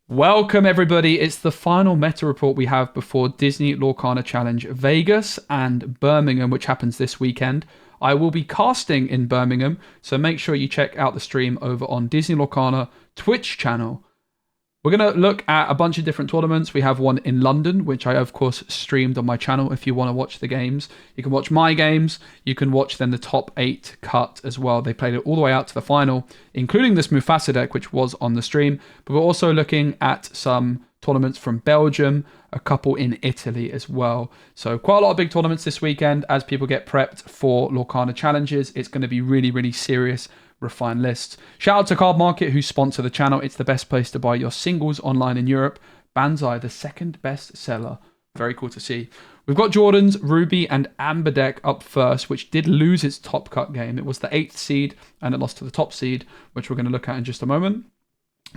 Welcome everybody, it's the final meta report we have before Disney Lorcana Challenge Vegas and Birmingham, which happens this weekend. I will be casting in Birmingham, so make sure you check out the stream over on Disney Lorcana Twitch channel. We're going to look at a bunch of different tournaments. We have one in London, which I, of course, streamed on my channel if you want to watch the games. You can watch my games. You can watch then the top 8 cut as well. They played it all the way out to the final, including this Mufasa deck, which was on the stream. But we're also looking at some tournaments from Belgium, a couple in Italy as well. So quite a lot of big tournaments this weekend as people get prepped for Lorcana challenges. It's going to be really, really serious. Refined lists. Shout out to Card Market who sponsor the channel. It's the best place to buy your singles online in Europe. Banzai, the second best seller. Very cool to see. We've got Jordan's Ruby and Amber deck up first, which did lose its top cut game. It was the 8th seed and it lost to the top seed, which we're going to look at in just a moment.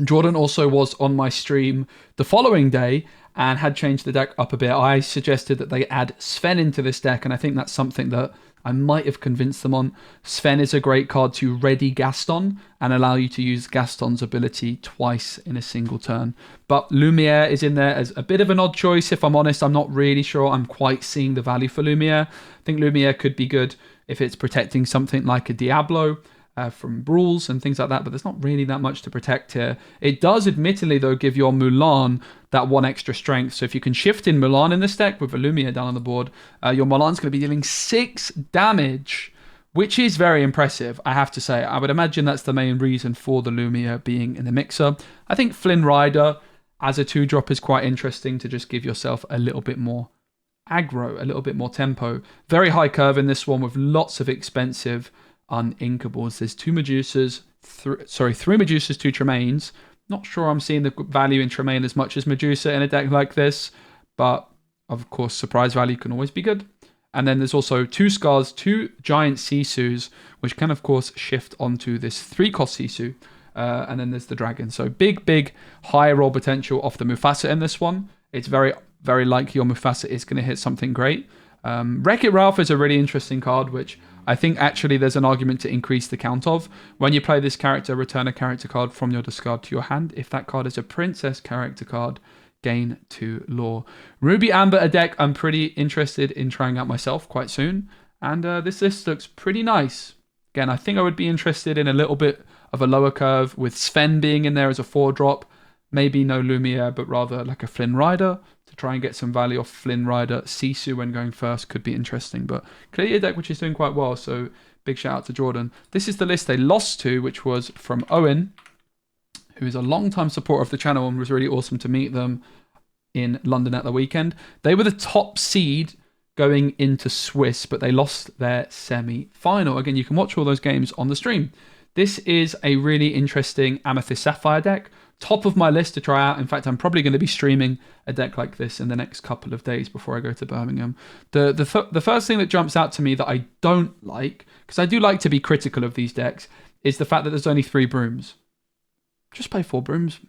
Jordan also was on my stream the following day and had changed the deck up a bit. I suggested that they add Sven into this deck, and I think that's something that I might have convinced them on. Sven is a great card to ready Gaston and allow you to use Gaston's ability twice in a single turn. But Lumiere is in there as a bit of an odd choice, if I'm honest. I'm not really sure I'm quite seeing the value for Lumiere. I think Lumiere could be good if it's protecting something like a Diablo from brawls and things like that, but there's not really that much to protect here. It does admittedly, though, give your Mulan that one extra strength. So if you can shift in Mulan in this deck with a Lumiere down on the board, your Mulan's going to be dealing 6 damage, which is very impressive, I have to say. I would imagine that's the main reason for the Lumiere being in the mixer. I think Flynn Rider as a 2-drop is quite interesting to just give yourself a little bit more aggro, a little bit more tempo. Very high curve in this one with lots of expensive uninkables. There's 2 Medusas, 3 Medusas, 2 Tremaines. Not sure I'm seeing the value in Tremaine as much as Medusa in a deck like this, but of course surprise value can always be good. And then there's also 2 Scars, 2 Giant Sisus, which can of course shift onto this 3-cost Sisu. And then there's the Dragon. So big high roll potential off the Mufasa in this one. It's very, very likely your Mufasa is going to hit something great. Wreck-It Ralph is a really interesting card, which I think actually there's an argument to increase the count of. When you play this character, return a character card from your discard to your hand. If that card is a princess character card, gain 2 lore. Ruby Amber, a deck I'm pretty interested in trying out myself quite soon. And this list looks pretty nice. Again, I think I would be interested in a little bit of a lower curve with Sven being in there as a 4-drop. Maybe no Lumiere, but rather like a Flynn Rider. Try and get some value off Flynn Rider. Sisu when going first could be interesting, but clearly a deck which is doing quite well, so big shout out to Jordan. This is the list they lost to, which was from Owen, who is a long-time supporter of the channel and was really awesome to meet them in London at the weekend. They were the top seed going into Swiss, but they lost their semi-final. Again, you can watch all those games on the stream. This is a really interesting Amethyst Sapphire deck. Top of my list to try out. In fact, I'm probably going to be streaming a deck like this in the next couple of days before I go to Birmingham. The first thing that jumps out to me that I don't like, because I do like to be critical of these decks, is the fact that there's only 3 brooms. Just play 4 brooms,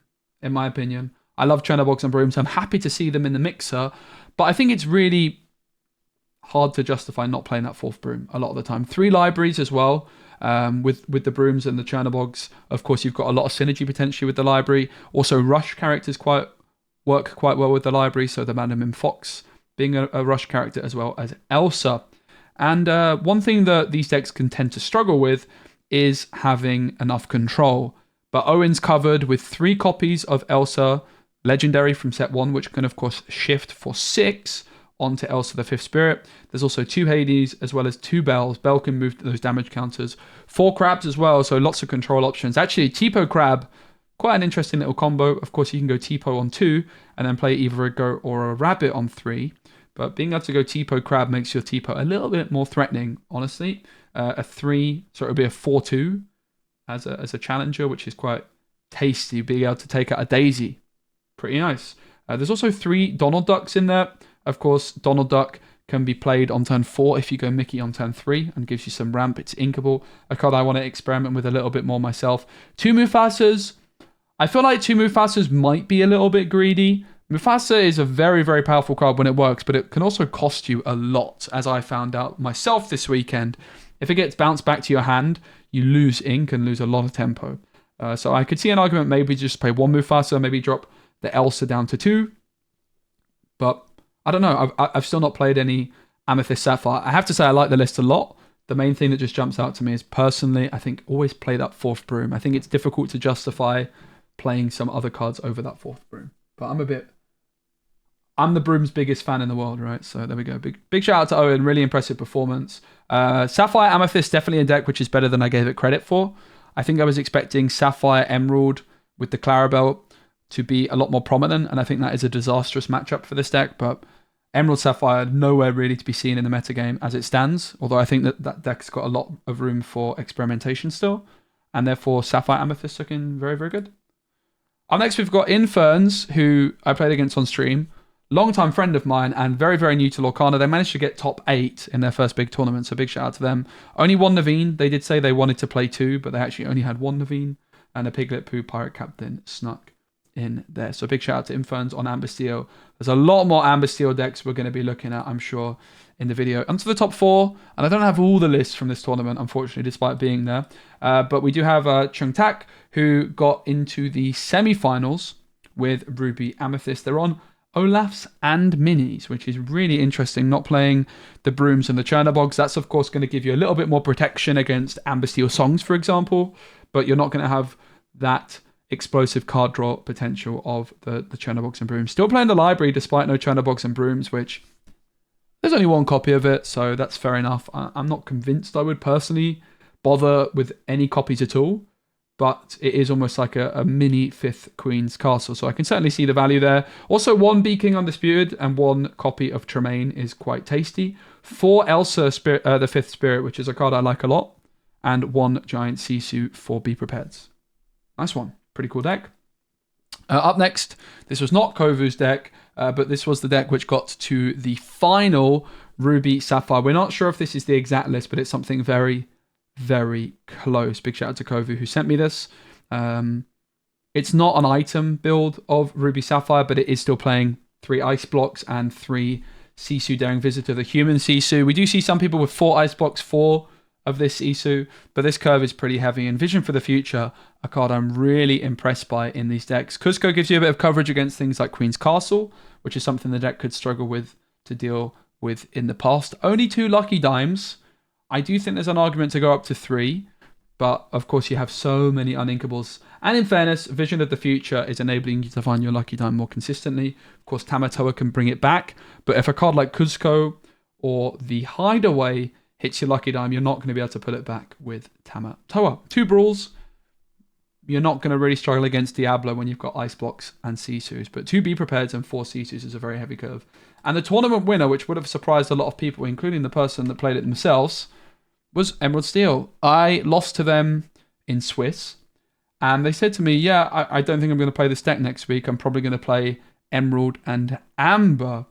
in my opinion. I love Chernobogs and brooms. I'm happy to see them in the mixer, but I think it's really hard to justify not playing that 4th broom a lot of the time. 3 libraries as well. With the brooms and the Chernobogs, of course, you've got a lot of synergy potentially with the library. Also, rush characters work quite well with the library. So the Madam and Fox being a rush character as well as Elsa. And one thing that these decks can tend to struggle with is having enough control. But Owen's covered with 3 copies of Elsa Legendary from set 1, which can of course shift for 6 onto Elsa the 5th Spirit. There's also 2 Hades as well as 2 Bells. Bell can move those damage counters. 4 Crabs as well, so lots of control options. Actually, Tipo Crab, quite an interesting little combo. Of course, you can go Tipo on 2 and then play either a goat or a rabbit on 3. But being able to go Tipo Crab makes your Tipo a little bit more threatening, honestly. A 3, so it would be a 4-2 as a challenger, which is quite tasty. Being able to take out a Daisy. Pretty nice. There's also 3 Donald Ducks in there. Of course, Donald Duck can be played on turn 4 if you go Mickey on turn 3 and gives you some ramp. It's inkable. A card I want to experiment with a little bit more myself. 2 Mufasas. I feel like 2 Mufasas might be a little bit greedy. Mufasa is a very, very powerful card when it works, but it can also cost you a lot, as I found out myself this weekend. If it gets bounced back to your hand, you lose ink and lose a lot of tempo. So I could see an argument maybe just play 1 Mufasa, maybe drop the Elsa down to 2. But I don't know. I've still not played any Amethyst Sapphire. I have to say I like the list a lot. The main thing that just jumps out to me is personally, I think always play that 4th broom. I think it's difficult to justify playing some other cards over that 4th broom. But I'm the broom's biggest fan in the world, right? So there we go. Big shout out to Owen. Really impressive performance. Sapphire Amethyst definitely a deck which is better than I gave it credit for. I think I was expecting Sapphire Emerald with the Clarabelle to be a lot more prominent, and I think that is a disastrous matchup for this deck. But Emerald Sapphire nowhere really to be seen in the metagame as it stands. Although I think that deck's got a lot of room for experimentation still, and therefore Sapphire Amethyst looking very, very good. Up next, we've got Inferns, who I played against on stream. Longtime friend of mine and very, very new to Lorcana. They managed to get top 8 in their first big tournament, so big shout out to them. Only 1 Naveen. They did say they wanted to play 2, but they actually only had 1 Naveen, and a Piglet Poo Pirate Captain snuck in there. So big shout out to Inferns on Amber Steel. There's a lot more Amber Steel decks we're going to be looking at, I'm sure, in the video. Onto the top 4, and I don't have all the lists from this tournament, unfortunately, despite being there. But we do have Chung Tak, who got into the semi-finals with Ruby Amethyst. They're on Olaf's and Minis, which is really interesting, not playing the Brooms and the Chernobyls. That's, of course, going to give you a little bit more protection against Amber Steel Songs, for example, but you're not going to have that explosive card draw potential of the Chernobyls and Brooms. Still playing the library despite no Chernobyls and Brooms, which there's only 1 copy of it, so that's fair enough. I'm not convinced I would personally bother with any copies at all, but it is almost like a mini 5th Queen's Castle, so I can certainly see the value there. Also, 1 Bee King Undisputed and 1 copy of Tremaine is quite tasty. 4 Elsa, the 5th Spirit, which is a card I like a lot, and 1 Giant Sisu for Be Prepared. Nice one. Pretty cool deck. Up next, this was not Kovu's deck, but this was the deck which got to the final Ruby Sapphire. We're not sure if this is the exact list, but it's something very, very close. Big shout out to Kovu who sent me this. It's not an item build of Ruby Sapphire, but it is still playing 3 Ice Blocks and 3 Sisu Daring Visitor, the human Sisu. We do see some people with 4 Ice Blocks, 4 of this Sisu, but this curve is pretty heavy. And Vision for the Future, a card I'm really impressed by in these decks. Cusco gives you a bit of coverage against things like Queen's Castle, which is something the deck could struggle with to deal with in the past. Only 2 Lucky Dimes. I do think there's an argument to go up to 3, but of course you have so many uninkables. And in fairness, Vision of the Future is enabling you to find your Lucky Dime more consistently. Of course, Tamatoa can bring it back, but if a card like Cusco or the Hideaway hits your Lucky Dime, you're not going to be able to put it back with Tamatoa. 2 Brawls, you're not going to really struggle against Diablo when you've got Ice Blocks and Sisus, but 2 Be Prepared and 4 Sisus is a very heavy curve. And the tournament winner, which would have surprised a lot of people, including the person that played it themselves, was Emerald Steel. I lost to them in Swiss, and they said to me, yeah, I don't think I'm going to play this deck next week. I'm probably going to play Emerald and Amber.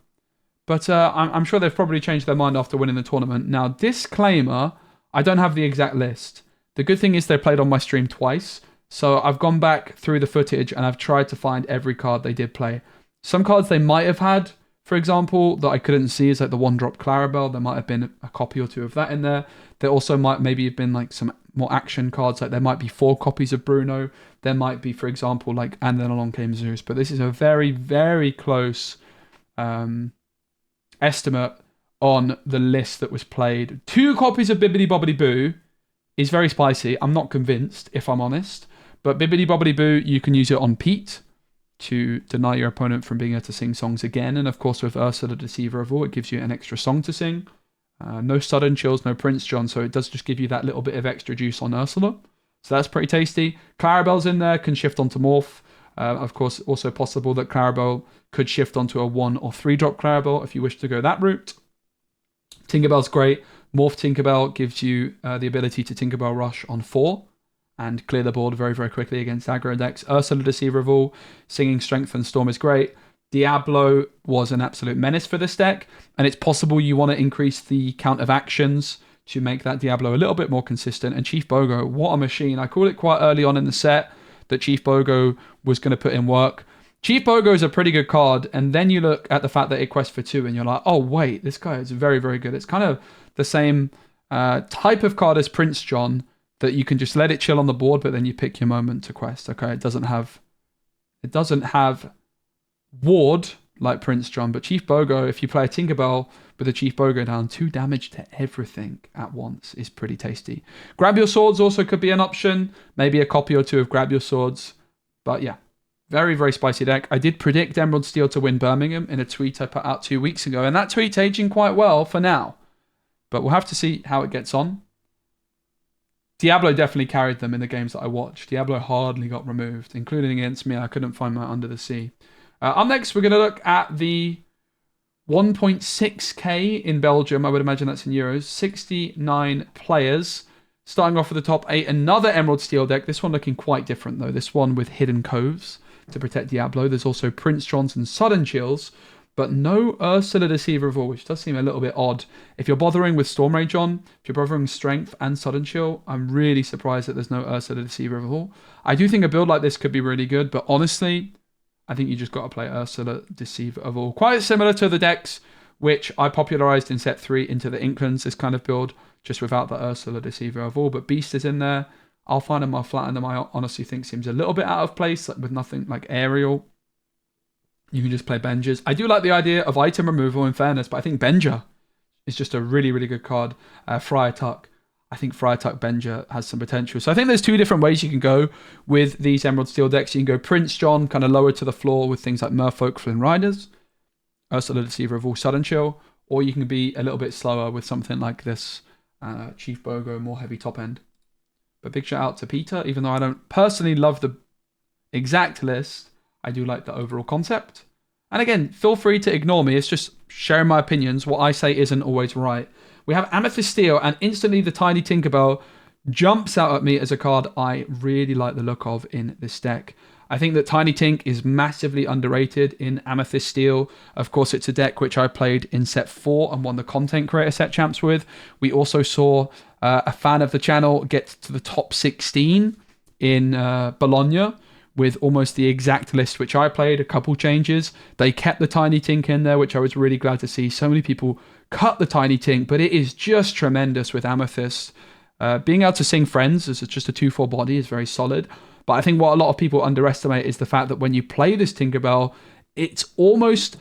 But I'm sure they've probably changed their mind after winning the tournament. Now, disclaimer, I don't have the exact list. The good thing is they played on my stream twice, so I've gone back through the footage and I've tried to find every card they did play. Some cards they might have had, for example, that I couldn't see is like the 1-drop Clarabelle. There might have been a copy or 2 of that in there. There also might maybe have been like some more action cards, like there might be 4 copies of Bruno. There might be, for example, like And Then Along Came Zeus. But this is a very, very close estimate on the list that was played. 2 copies of Bibbidi Bobbidi Boo is very spicy. I'm not convinced, if I'm honest. But Bibbidi Bobbidi Boo, you can use it on Pete to deny your opponent from being able to sing songs again. And of course, with Ursa, the Deceiver of All, it gives you an extra song to sing. No Sudden Chills, no Prince John, so it does just give you that little bit of extra juice on Ursula. So that's pretty tasty. Clarabelle's in there, can shift onto Morph. Of course, also possible that Clarabelle could shift onto a 1 or 3-drop Clarabelle if you wish to go that route. Tinkerbell's great. Morph Tinkerbell gives you the ability to Tinkerbell Rush on 4 and clear the board very, very quickly against aggro decks. Ursula, Deceiver of All, Singing Strength and Storm is great. Diablo was an absolute menace for this deck, and it's possible you want to increase the count of actions to make that Diablo a little bit more consistent. And Chief Bogo, what a machine. I called it quite early on in the set that Chief Bogo was going to put in work. Chief Bogo is a pretty good card, and then you look at the fact that it quests for 2, and you're like, oh wait, this guy is very, very good. It's kind of the same type of card as Prince John, that you can just let it chill on the board, but then you pick your moment to quest. Okay, it doesn't have ward like Prince John, but Chief Bogo, if you play a Tinkerbell with a Chief Bogo down, 2 damage to everything at once is pretty tasty. Grab Your Swords also could be an option. Maybe a copy or 2 of Grab Your Swords. But yeah, very, very spicy deck. I did predict Emerald Steel to win Birmingham in a tweet I put out 2 weeks ago, and that tweet's aging quite well for now. But we'll have to see how it gets on. Diablo definitely carried them in the games that I watched. Diablo hardly got removed, including against me. I couldn't find my Under the Sea. Up next, we're going to look at the 1.6k in Belgium. I would imagine that's in euros. 69 players. Starting off with the top 8, another Emerald Steel deck. This one looking quite different, though. This one with Hidden Coves to protect Diablo. There's also Prince Johnson's Sudden Chills, but no Ursula Deceiver of All, which does seem a little bit odd. If you're bothering with Storm Rage on, if you're bothering Strength and Sudden Chill, I'm really surprised that there's no Ursula Deceiver of All. I do think a build like this could be really good, but honestly, I think you just got to play Ursula Deceiver of All. Quite similar to the decks which I popularized in set 3 into the Inklings, this kind of build, just without the Ursula Deceiver of All. But Beast is in there. I'll find him, I'll flatten him. I honestly think seems a little bit out of place, like with nothing like Aerial. You can just play Benjers. I do like the idea of item removal in fairness, but I think Benja is just a really, really good card. Friar Tuck. I think Friar Tuck Benja has some potential. So I think there's 2 different ways you can go with these Emerald Steel decks. You can go Prince John, kind of lower to the floor with things like Merfolk, Flynn Riders, Ursula Deceiver of All, Sudden Chill, or you can be a little bit slower with something like this Chief Bogo, more heavy top end. But big shout out to Peter, even though I don't personally love the exact list, I do like the overall concept. And again, feel free to ignore me. It's just sharing my opinions. What I say isn't always right. We have Amethyst Steel, and instantly the Tiny Tinkerbell jumps out at me as a card I really like the look of in this deck. I think that Tiny Tink is massively underrated in Amethyst Steel. Of course, it's a deck which I played in set 4 and won the Content Creator Set Champs with. We also saw a fan of the channel get to the top 16 in Bologna with almost the exact list which I played, a couple changes. They kept the Tiny Tink in there, which I was really glad to see. So many people cut the Tiny Tink, but it is just tremendous with Amethyst. Being able to sing Friends as just a 2/4 body is very solid. But I think what a lot of people underestimate is the fact that when you play this Tinkerbell, it's almost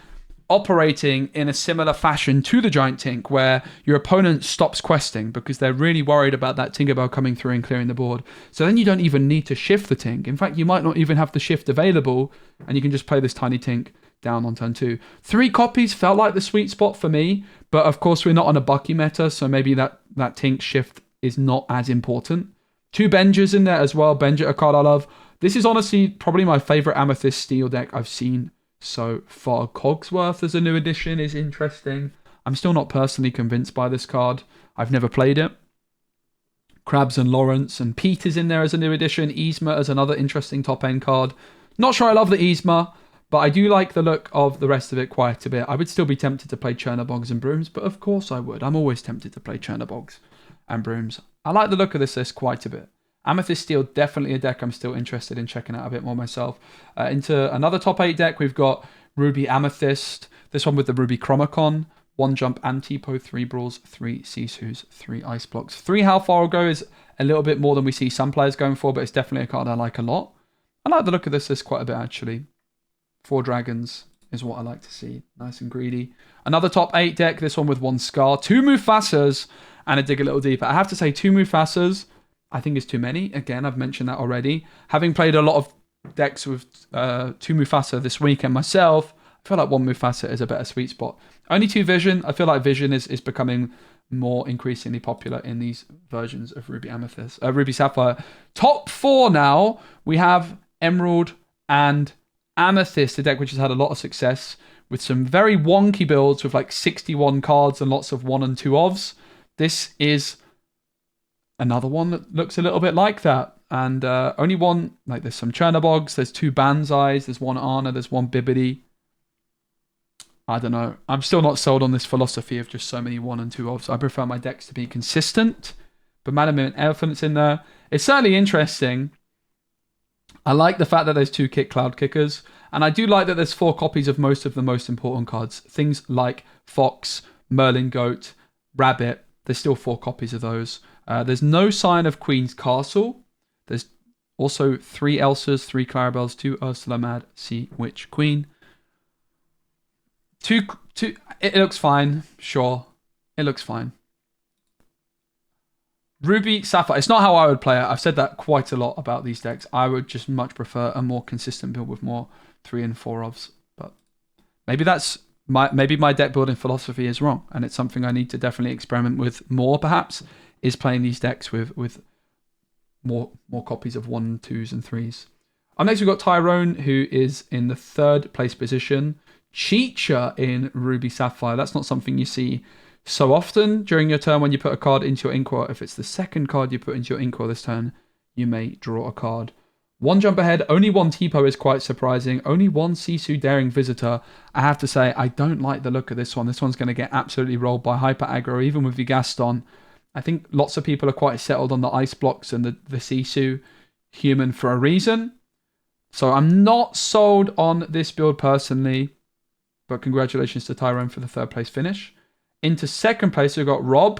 operating in a similar fashion to the Giant Tink, where your opponent stops questing because they're really worried about that Tinkerbell coming through and clearing the board. So then you don't even need to shift the Tink. In fact, you might not even have the shift available, and you can just play this Tiny Tink down on turn 2. 3 copies felt like the sweet spot for me, but of course we're not on a Bucky meta, so maybe that Tink shift is not as important. 2 Benjers in there as well. Benja, a card I love. This is honestly probably my favorite Amethyst Steel deck I've seen so far. Cogsworth as a new addition is interesting. I'm still not personally convinced by this card. I've never played it. Krabs and Lawrence and Pete is in there as a new addition. Yzma as another interesting top end card. Not sure I love the Yzma, but I do like the look of the rest of it quite a bit. I would still be tempted to play Chernobogs and Brooms, but of course I would. I'm always tempted to play Chernobogs and Brooms. I like the look of this list quite a bit. Amethyst Steel, definitely a deck I'm still interested in checking out a bit more myself. Into another top 8 deck, we've got Ruby Amethyst. This one with the Ruby Chromacon. 1 jump Antipo, 3 Brawls, 3 Sisus, 3 Ice Blocks. 3 How Far Will Go is a little bit more than we see some players going for, but it's definitely a card I like a lot. I like the look of this list quite a bit, actually. 4 Dragons is what I like to see. Nice and greedy. Another top 8 deck, this one with 1 Scar, 2 Mufasas, and a Dig a Little Deeper. I have to say 2 Mufasas I think is too many. Again, I've mentioned that already. Having played a lot of decks with 2 Mufasa this weekend myself, I feel like 1 Mufasa is a better sweet spot. Only 2 Vision. I feel like Vision is becoming more increasingly popular in these versions of Ruby Amethyst, Ruby Sapphire. Top 4 now, we have Emerald and Amethyst, a deck which has had a lot of success with some very wonky builds with like 61 cards and lots of 1 and 2 ofs. This is another one that looks a little bit like that. And only one, like there's some Chernobogs, there's 2 Banzais, there's 1 Anna, there's 1 Bibbidi. I don't know. I'm still not sold on this philosophy of just so many 1 and 2 ofs. I prefer my decks to be consistent. But Madam and Elephant's in there. It's certainly interesting. I like the fact that there's 2 Kick Cloud Kickers. And I do like that there's 4 copies of most of the most important cards. Things like Fox, Merlin Goat, Rabbit. There's still 4 copies of those. There's no sign of Queen's Castle. Also 3 Elsas, 3 Clarabelles, 2 Ursula Mad, Sea Witch Queen. two. It looks fine. Sure, it looks fine. Ruby Sapphire. It's not how I would play it. I've said that quite a lot about these decks. I would just much prefer a more consistent build with more 3 and 4 ofs. But maybe that's my deck building philosophy is wrong, and it's something I need to definitely experiment with more. Perhaps is playing these decks with more copies of 1, 2s, and 3s. Up next, we've got Tyrone, who is in the 3rd place position. Cheacher in Ruby Sapphire. That's not something you see so often during your turn when you put a card into your Inquire. If it's the 2nd card you put into your Inquire this turn, you may draw a card. 1 jump ahead, only 1 Tipo is quite surprising. Only 1 Sisu Daring Visitor. I have to say, I don't like the look of this one. This one's going to get absolutely rolled by Hyper Aggro, even with the Gaston. I think lots of people are quite settled on the Ice Blocks and the Sisu human for a reason. So I'm not sold on this build personally, but congratulations to Tyrone for the 3rd place finish. Into 2nd place, we've got Rob,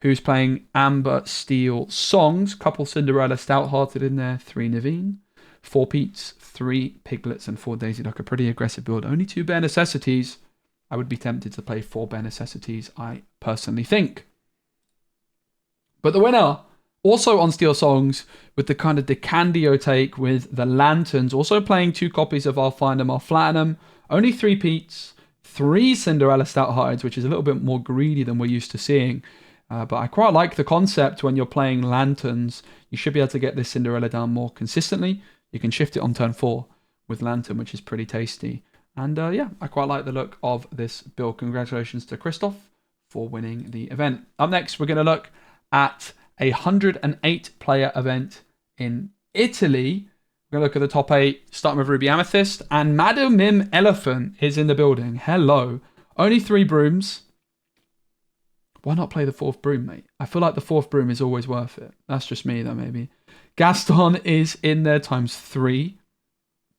who's playing Amber Steel Songs. Couple Cinderella Stout-Hearted in there, 3 Naveen, 4 Pete's, 3 Piglets, and 4 Daisy Duck. A pretty aggressive build. Only 2 Bare Necessities. I would be tempted to play 4 Bare Necessities, I personally think. But the winner, also on Steel Songs, with the kind of Decandio take with the Lanterns, also playing 2 copies of I'll Find 'em, I'll Flatten 'em, only 3 Pete's, 3 Cinderella Stout-Hearted, which is a little bit more greedy than we're used to seeing. But I quite like the concept when you're playing Lanterns. You should be able to get this Cinderella down more consistently. You can shift it on turn 4 with Lantern, which is pretty tasty. And yeah, I quite like the look of this build. Congratulations to Christoph for winning the event. Up next, we're going to look at a 108-player event in Italy. We're going to look at the top 8, starting with Ruby Amethyst. And Madam Mim Elephant is in the building. Hello. Only 3 brooms. Why not play the 4th broom, mate? I feel like the 4th broom is always worth it. That's just me, though, maybe. Gaston is in there times 3.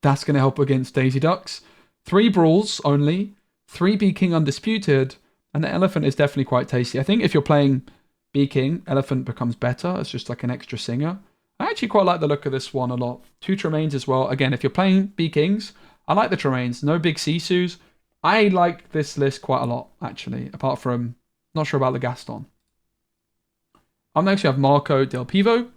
That's going to help against Daisy Ducks. 3 brawls only. 3 B King Undisputed. And the Elephant is definitely quite tasty. I think if you're playing B King, Elephant becomes better. It's just like an extra singer. I actually quite like the look of this one a lot. 2 Tremaines as well. Again, if you're playing B Kings, I like the Tremaines. No big Sisus. I like this list quite a lot, actually. Apart from, not sure about the Gaston. Up next, we have Marco Del Pivo,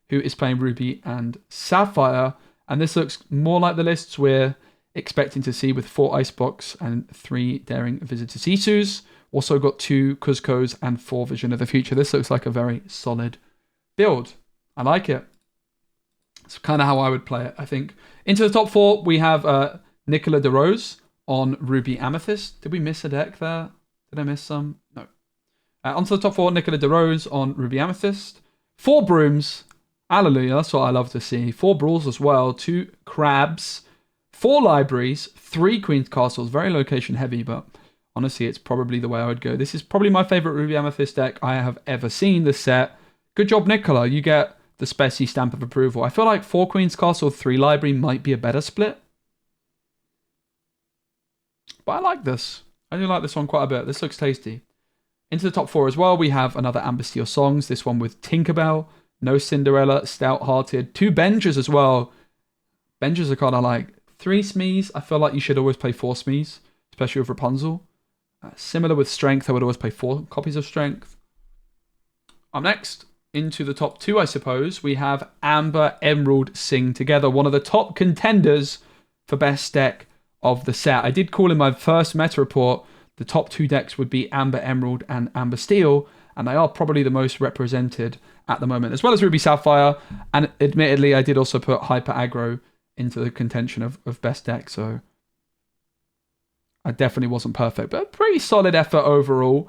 who is playing Ruby and Sapphire. And this looks more like the lists we're expecting to see with 4 Icebox and 3 Daring Visitor Sisus. Also got 2 Cuzcos and 4 Vision of the Future. This looks like a very solid build. I like it. It's kind of how I would play it, I think. Into the top 4, we have Nicola De Rose on Ruby Amethyst. Did we miss a deck there? Did I miss some? No. Onto the top 4, Nicola De Rose on Ruby Amethyst. 4 brooms. Hallelujah, that's what I love to see. 4 brawls as well. 2 crabs. 4 libraries. 3 Queen's Castles. Very location heavy, but honestly, it's probably the way I would go. This is probably my favorite Ruby Amethyst deck I have ever seen this set. Good job, Nicola. You get the Specie stamp of approval. I feel like 4 Queen's Castle, 3 library might be a better split. But I like this. I do like this one quite a bit. This looks tasty. Into the top 4 as well, we have another Amber Steel Songs. This one with Tinkerbell, no Cinderella, Stout-Hearted. 2 Benjers as well. Benjers are kind of like 3 Smees. I feel like you should always play 4 Smees, especially with Rapunzel. Similar with Strength, I would always play 4 copies of Strength. Up next, into the top 2, I suppose, we have Amber Emerald Sing Together, one of the top contenders for best deck of the set. I did call in my first meta report the top 2 decks would be Amber Emerald and Amber Steel, and they are probably the most represented at the moment, as well as Ruby Sapphire. And admittedly, I did also put Hyper Aggro into the contention of best deck, so I definitely wasn't perfect, but a pretty solid effort overall.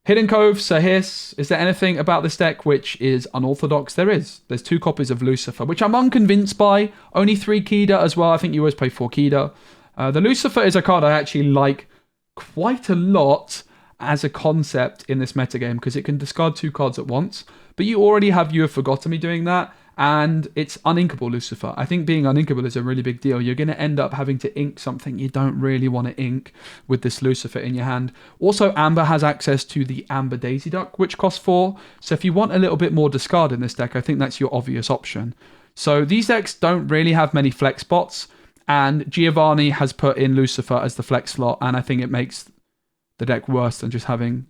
Hidden Cove, Sir Hiss. Is there anything about this deck which is unorthodox? There is. There's 2 copies of Lucifer, which I'm unconvinced by. Only 3 Kida as well. I think you always play 4 Kida. The Lucifer is a card I actually like quite a lot as a concept in this metagame because it can discard 2 cards at once. But you already have You Have Forgotten Me doing that, and it's uninkable, Lucifer. I think being uninkable is a really big deal. You're going to end up having to ink something you don't really want to ink with this Lucifer in your hand. Also, Amber has access to the Amber Daisy Duck, which costs 4. So if you want a little bit more discard in this deck, I think that's your obvious option. So these decks don't really have many flex spots, And Giovanni has put in Lucifer as the flex slot, and I think it makes the deck worse than just having,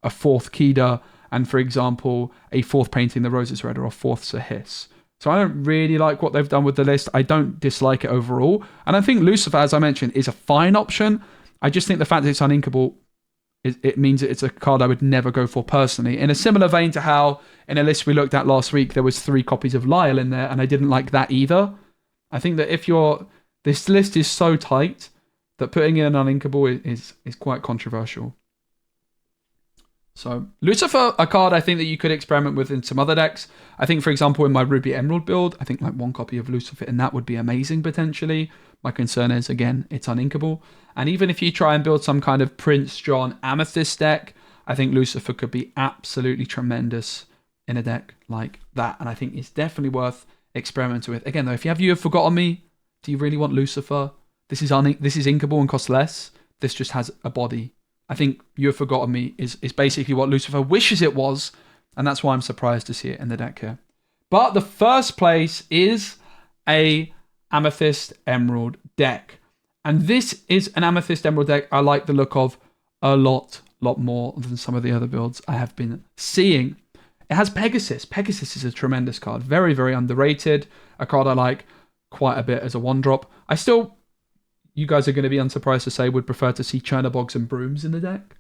a fourth Kida and, for example, a fourth Painting the Roses Red or a fourth Sir Hiss. So I don't really like what they've done with the list. I don't dislike it overall. And I think Lucifer, as I mentioned, is a fine option. I just think the fact that it's uninkable, it means that it's a card I would never go for personally. In a similar vein to how in a list we looked at last week, there was 3 copies of Lyle in there, and I didn't like that either. I think that this list is so tight that putting in an uninkable is quite controversial. So Lucifer, a card I think that you could experiment with in some other decks. I think, for example, in my Ruby Emerald build, I think like 1 copy of Lucifer and that would be amazing potentially. My concern is, again, it's uninkable. And even if you try and build some kind of Prince John Amethyst deck, I think Lucifer could be absolutely tremendous in a deck like that. And I think it's definitely worth experimenting with. Again, though, if you have forgotten me, do you really want Lucifer? This is inkable and costs less. This just has a body. I think You Have Forgotten Me is basically what Lucifer wishes it was, and that's why I'm surprised to see it in the deck here. But the first place is a Amethyst Emerald deck. And this is an Amethyst Emerald deck I like the look of a lot more than some of the other builds I have been seeing. It has Pegasus. Pegasus is a tremendous card. Very, very underrated. A card I like quite a bit as a 1-drop. You guys are going to be unsurprised to say, would prefer to see Chernobogs and Brooms in the deck.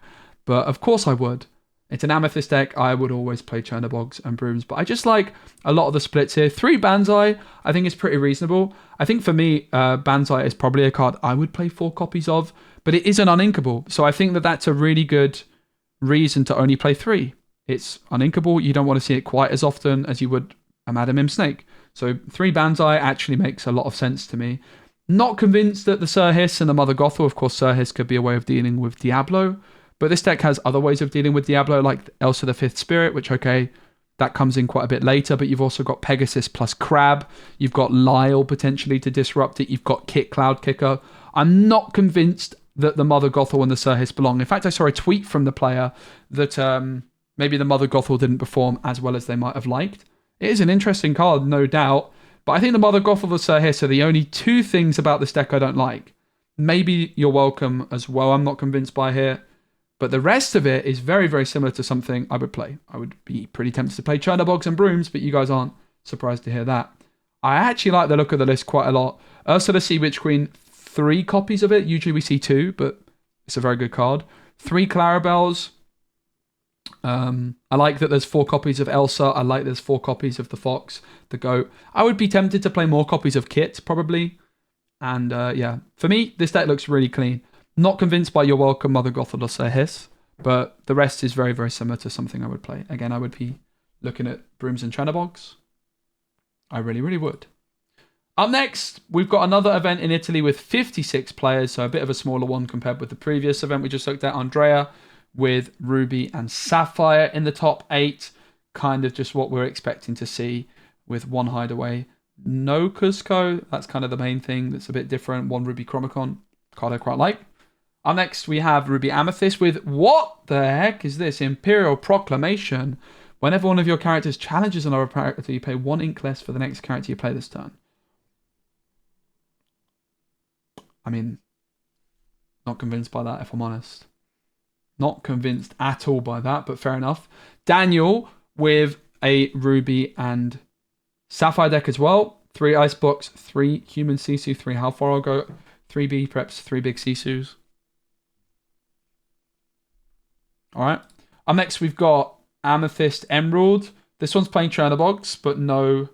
But of course I would. It's an Amethyst deck. I would always play Chernobogs and Brooms. But I just like a lot of the splits here. 3 Banzai, I think is pretty reasonable. I think for me, Banzai is probably a card I would play 4 copies of. But it is an uninkable. So I think that that's a really good reason to only play 3. It's uninkable. You don't want to see it quite as often as you would a Madam M Snake. So 3 Banzai actually makes a lot of sense to me. Not convinced that the Sir Hiss and the Mother Gothel, of course, Sir Hiss could be a way of dealing with Diablo, but this deck has other ways of dealing with Diablo, like Elsa the Fifth Spirit, which, okay, that comes in quite a bit later, but you've also got Pegasus plus Crab, you've got Lyle potentially to disrupt it, you've got Kit Cloud Kicker. I'm not convinced that the Mother Gothel and the Sir Hiss belong. In fact, I saw a tweet from the player that maybe the Mother Gothel didn't perform as well as they might have liked. It is an interesting card, no doubt. But I think the Mother Gothel and the Sir Hiss are the only 2 things about this deck I don't like. Maybe You're Welcome as well, I'm not convinced by here. But the rest of it is very, very similar to something I would play. I would be pretty tempted to play Chernobogs and Brooms, but you guys aren't surprised to hear that. I actually like the look of the list quite a lot. Ursula Sea Witch Queen, 3 copies of it. Usually we see 2, but it's a very good card. 3 Clarabelles. I like that there's 4 copies of Elsa. I like there's 4 copies of the Fox, the Goat. I would be tempted to play more copies of Kit, probably. And yeah, for me, this deck looks really clean. Not convinced by You're Welcome, Mother Gothel or Sir Hiss, but the rest is very, very similar to something I would play. Again, I would be looking at Brooms and Chernobogs. I really, really would. Up next, we've got another event in Italy with 56 players, so a bit of a smaller one compared with the previous event we just looked at. Andrea with Ruby and Sapphire in the top 8. Kind of just what we're expecting to see with 1 Hideaway. No Cusco. That's kind of the main thing that's a bit different. 1 Ruby Chromicon. Card I quite like. Up next, we have Ruby Amethyst with, what the heck is this? Imperial Proclamation. Whenever one of your characters challenges another character, you pay 1 ink less for the next character you play this turn. I mean, not convinced by that, if I'm honest. Not convinced at all by that, but fair enough. Daniel with a Ruby and Sapphire deck as well. 3 Icebox, 3 Human Sisu, 3 How Far I'll Go, 3 B Preps, 3 Big Sisus. Alright. Up next, we've got Amethyst Emerald. This one's playing Chernobogs, but no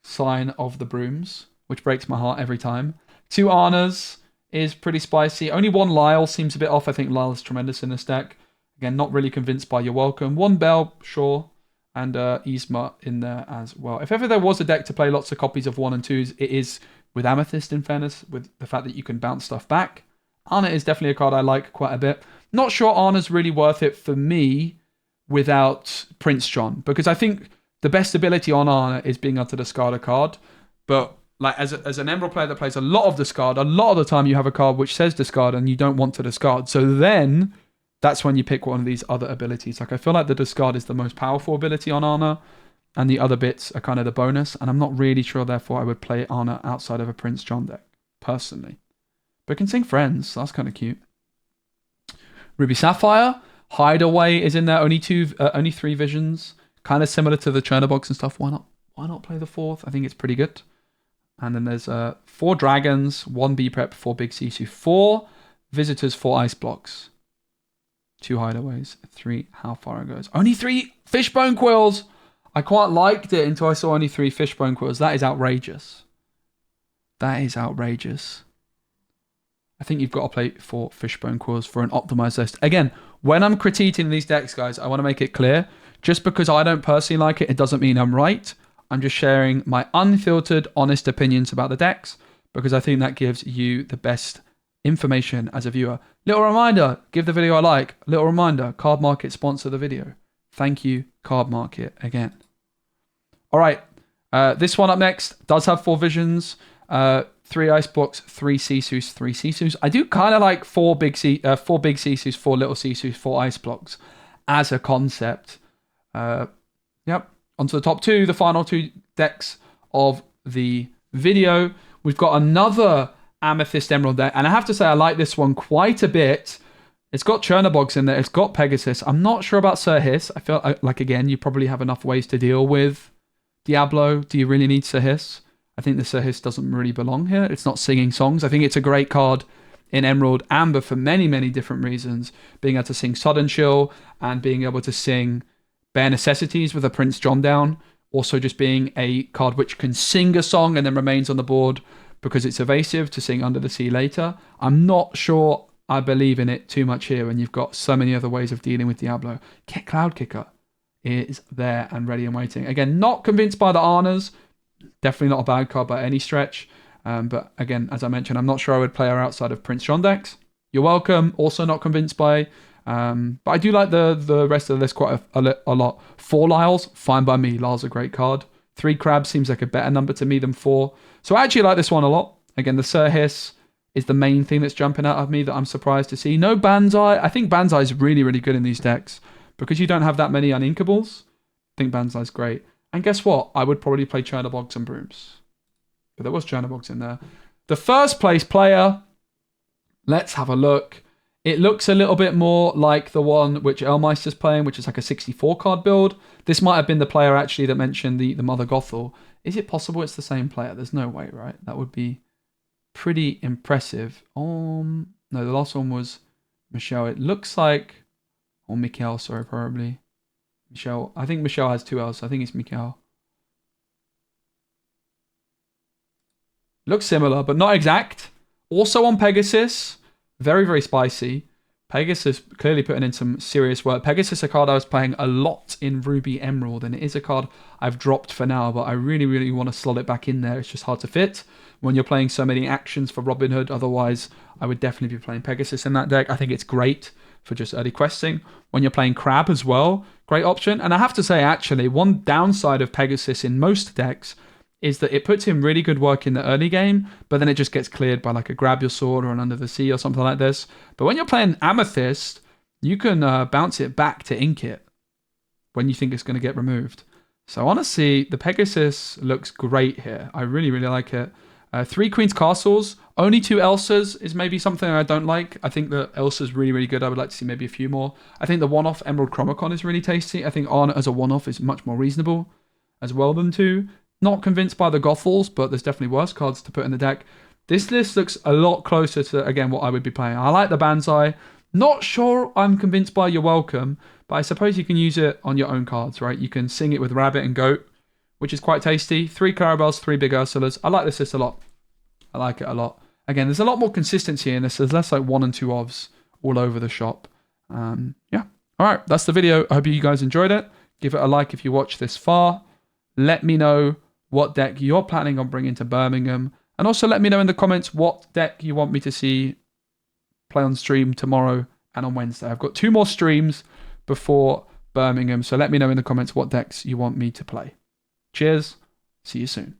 sign of the Brooms, which breaks my heart every time. 2 Arnas is pretty spicy. Only 1 Lyle seems a bit off. I think Lyle is tremendous in this deck. Again, not really convinced by You're Welcome. 1 Bell, sure. And Yzma in there as well. If ever there was a deck to play lots of copies of 1 and 2s, it is with Amethyst, in fairness, with the fact that you can bounce stuff back. Arna is definitely a card I like quite a bit. Not sure Arna's really worth it for me without Prince John, because I think the best ability on Arna is being able to discard a card. But like as an Emerald player that plays a lot of discard, a lot of the time you have a card which says discard and you don't want to discard. So then that's when you pick one of these other abilities. Like I feel like the discard is the most powerful ability on Arna, and the other bits are kind of the bonus. And I'm not really sure, therefore, I would play Arna outside of a Prince John deck. personally. But can sing Friends. That's kind of cute. Ruby Sapphire. Hideaway is in there. Only 3 visions. Kind of similar to the Chernobog and stuff. Why not play the 4th? I think it's pretty good. And then there's 4 dragons, 1 B prep, 4 big Sisu, 4 visitors, 4 ice blocks, 2 hideaways, 3 how far it goes. Only 3 fishbone quills. I quite liked it until I saw only 3 fishbone quills. That is outrageous. That is outrageous. I think you've got to play 4 fishbone quills for an optimized list. Again, when I'm critiquing these decks, guys, I want to make it clear. Just because I don't personally like it, it doesn't mean I'm right. I'm just sharing my unfiltered, honest opinions about the decks because I think that gives you the best information as a viewer. Little reminder, give the video a like. Little reminder, Card Market sponsor the video. Thank you, Card Market, again. All right, this one up next does have 4 visions, 3 ice blocks, 3 Sisus, 3 Sisus. I do kind of like 4 big Sisus, 4 little Sisus, 4 ice blocks as a concept. Yep. On to the top 2, the final 2 decks of the video. We've got another Amethyst Emerald deck, and I have to say I like this one quite a bit. It's got Chernobogs in there. It's got Pegasus. I'm not sure about Sir Hiss. I feel like, again, you probably have enough ways to deal with Diablo. Do you really need Sir Hiss? I think the Sir Hiss doesn't really belong here. It's not singing songs. I think it's a great card in Emerald Amber for many, many different reasons. Being able to sing Sudden Chill and being able to sing Bare Necessities with a Prince John down. Also just being a card which can sing a song and then remains on the board because it's evasive to sing Under the Sea later. I'm not sure I believe in it too much here when you've got so many other ways of dealing with Diablo. Cloud Kicker is there and ready and waiting. Again, not convinced by the Arnas. Definitely not a bad card by any stretch. But again, as I mentioned, I'm not sure I would play her outside of Prince John decks. You're welcome. Also not convinced by... but I do like the rest of the list quite a lot. 4 Lyles, fine by me. Lyle's a great card. 3 Crabs seems like a better number to me than 4. So I actually like this one a lot. Again, the Sir Hiss is the main thing that's jumping out of me that I'm surprised to see. No Banzai. I think Banzai is really, really good in these decks. Because you don't have that many uninkables, I think Banzai's great. And guess what? I would probably play Chernobogs and Brooms. But there was Chernobogs in there. The first place player, let's have a look. It looks a little bit more like the one which Elmeister's playing, which is like a 64 card build. This might have been the player actually that mentioned the Mother Gothel. Is it possible it's the same player? There's no way, right? That would be pretty impressive. No, the last one was Michelle. It looks like... Or Mikhail, sorry, probably. Michelle. I think Michelle has 2 L's. So I think it's Mikhail. Looks similar, but not exact. Also on Pegasus. Very, very spicy. Pegasus clearly putting in some serious work. Pegasus, a card I was playing a lot in Ruby Emerald, and it is a card I've dropped for now, but I really, really want to slot it back in there. It's just hard to fit when you're playing so many actions for Robin Hood. Otherwise, I would definitely be playing Pegasus in that deck. I think it's great for just early questing. When you're playing Crab as well, great option. And I have to say, actually, one downside of Pegasus in most decks is that it puts in really good work in the early game, but then it just gets cleared by like a Grab Your Sword or an Under the Sea or something like this. But when you're playing Amethyst, you can bounce it back to ink it when you think it's going to get removed. So honestly, the Pegasus looks great here. I really, really like it. 3 Queen's Castles, only 2 Elsas is maybe something I don't like. I think that Elsa's really, really good. I would like to see maybe a few more. I think the one-off Emerald Chromicon is really tasty. I think Arna as a one-off is much more reasonable as well than 2. Not convinced by the Gothels, but there's definitely worse cards to put in the deck. This list looks a lot closer to, again, what I would be playing. I like the Banzai. Not sure I'm convinced by You're Welcome, but I suppose you can use it on your own cards, right? You can sing it with Rabbit and Goat, which is quite tasty. 3 Clarabelles, 3 Big Ursulas. I like this list a lot. I like it a lot. Again, there's a lot more consistency in this. There's less like 1 and 2 ofs all over the shop. Yeah. All right, that's the video. I hope you guys enjoyed it. Give it a like if you watched this far. Let me know what deck you're planning on bringing to Birmingham. And also let me know in the comments what deck you want me to see play on stream tomorrow and on Wednesday. I've got 2 more streams before Birmingham. So let me know in the comments what decks you want me to play. Cheers. See you soon.